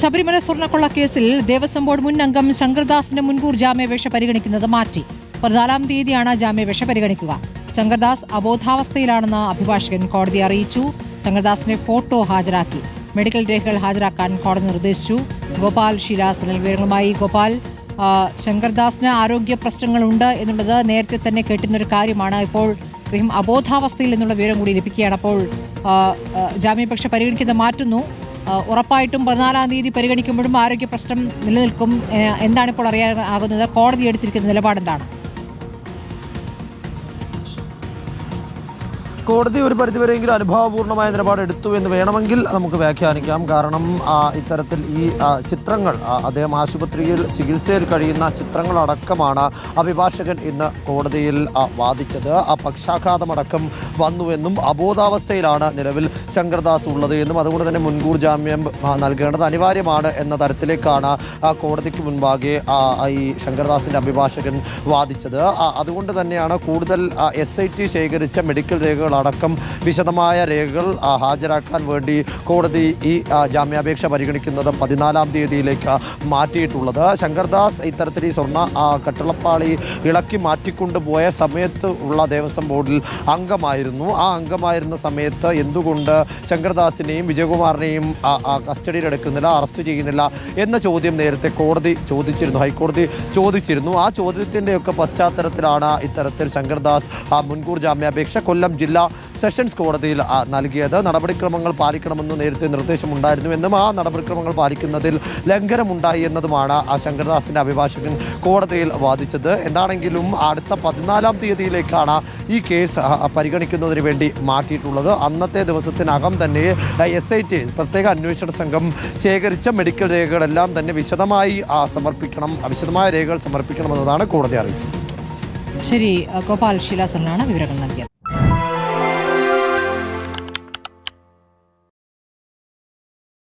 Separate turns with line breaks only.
ശബരിമല സ്വർണ്ണക്കൊള്ള കേസിൽ ദേവസ്വം ബോർഡ് മുൻ അംഗം ശങ്കർദാസിന്റെ മുൻകൂർ ജാമ്യാപേക്ഷ പരിഗണിക്കുന്നത് മാറ്റി. 14-ാം തീയതിയാണ് ജാമ്യാപേക്ഷ പരിഗണിക്കുക. ശങ്കർദാസ് അബോധാവസ്ഥയിലാണെന്ന് അഭിഭാഷകൻ കോടതിയെ അറിയിച്ചു. ശങ്കർദാസിന്റെ ഫോട്ടോ ഹാജരാക്കി. മെഡിക്കൽ രേഖകൾ ഹാജരാക്കാൻ കോടതി നിർദ്ദേശിച്ചു. ഗോപാൽ ഷീലാസ് വിവരങ്ങളുമായി. ഗോപാൽ, ശങ്കർദാസിന് ആരോഗ്യ പ്രശ്നങ്ങളുണ്ട് എന്നുള്ളത് നേരത്തെ തന്നെ കേട്ടുന്നൊരു കാര്യമാണ്. ഇപ്പോൾ അദ്ദേഹം അബോധാവസ്ഥയിൽ എന്നുള്ള വിവരം കൂടി ലഭിക്കുകയാണ്. അപ്പോൾ ജാമ്യാപേക്ഷ പരിഗണിക്കുന്നത് മാറ്റുന്നു. ഉറപ്പായിട്ടും 14-ാം തീയതി പരിഗണിക്കുമ്പോഴും ആരോഗ്യ പ്രശ്നം നിലനിൽക്കും. എന്താണ് ഇപ്പോൾ അറിയാനാകുന്നത്? കോടതി എടുത്തിരിക്കുന്ന നിലപാടെന്താണ്?
കോടതി ഒരു പരിധിവരെയെങ്കിലും അനുഭാവപൂർണ്ണമായ നിലപാട് എടുത്തു എന്ന് വേണമെങ്കിൽ നമുക്ക് വ്യാഖ്യാനിക്കാം. കാരണം ഇത്തരത്തിൽ ഈ ചിത്രങ്ങൾ, അദ്ദേഹം ആശുപത്രിയിൽ ചികിത്സയിൽ കഴിയുന്ന ചിത്രങ്ങളടക്കമാണ് അഭിഭാഷകൻ ഇന്ന് കോടതിയിൽ വാദിച്ചത്. ആ പക്ഷാഘാതമടക്കം വന്നുവെന്നും അബോധാവസ്ഥയിലാണ് നിലവിൽ ശങ്കർദാസ് ഉള്ളത് എന്നും അതുകൊണ്ട് തന്നെ മുൻകൂർ ജാമ്യം നൽകേണ്ടത് അനിവാര്യമാണ് എന്ന തരത്തിലേക്കാണ് കോടതിക്ക് മുൻപാകെ ഈ ശങ്കർദാസിന്റെ അഭിഭാഷകൻ വാദിച്ചത്. അതുകൊണ്ട് തന്നെയാണ് കൂടുതൽ SIT ശേഖരിച്ച മെഡിക്കൽ രേഖകൾ അടക്കം വിശദമായ രേഖകൾ ഹാജരാക്കാൻ വേണ്ടി കോടതി ഈ ജാമ്യാപേക്ഷ പരിഗണിക്കുന്നത് 14-ാം തീയതിയിലേക്ക് മാറ്റിയിട്ടുള്ളത്. ശങ്കർദാസ് ഇത്തരത്തിൽ ഈ സ്വർണ്ണ കട്ടളപ്പാളി ഇളക്കി മാറ്റിക്കൊണ്ടുപോയ സമയത്ത് ഉള്ള ദേവസ്വം ബോർഡിൽ അംഗമായിരുന്നു. ആ അംഗമായിരുന്ന സമയത്ത് എന്തുകൊണ്ട് ശങ്കർദാസിനെയും വിജയകുമാറിനെയും കസ്റ്റഡിയിലെടുക്കുന്നില്ല, അറസ്റ്റ് ചെയ്യുന്നില്ല എന്ന ചോദ്യം നേരത്തെ കോടതി ചോദിച്ചിരുന്നു, ഹൈക്കോടതി ചോദിച്ചിരുന്നു. ആ ചോദ്യത്തിൻ്റെയൊക്കെ പശ്ചാത്തലത്തിലാണ് ഇത്തരത്തിൽ ശങ്കർദാസ് മുൻകൂർ ജാമ്യാപേക്ഷ കൊല്ലം ജില്ലാ സെഷൻസ് കോടതിയിൽ നൽകിയത്. നടപടിക്രമങ്ങൾ പാലിക്കണമെന്ന് നേരത്തെ നിർദ്ദേശമുണ്ടായിരുന്നു എന്നും ആ നടപടിക്രമങ്ങൾ പാലിക്കുന്നതിൽ ലംഘനമുണ്ടായി എന്നതുമാണ് ശങ്കർദാസിന്റെ അഭിഭാഷകൻ കോടതിയിൽ വാദിച്ചത്. എന്താണെങ്കിലും അടുത്ത 14-ാം തീയതിയിലേക്കാണ് ഈ കേസ് പരിഗണിക്കുന്നതിന് വേണ്ടി മാറ്റിയിട്ടുള്ളത്. അന്നത്തെ ദിവസത്തിനകം തന്നെ SIT പ്രത്യേക അന്വേഷണ സംഘം ശേഖരിച്ച മെഡിക്കൽ രേഖകളെല്ലാം തന്നെ വിശദമായ രേഖകൾ സമർപ്പിക്കണമെന്നതാണ് കോടതി അറിയിച്ചത്.
ശരി, ഗോപാൽ ഷീലാസനാണ് വിവരങ്ങൾ നൽകിയത്.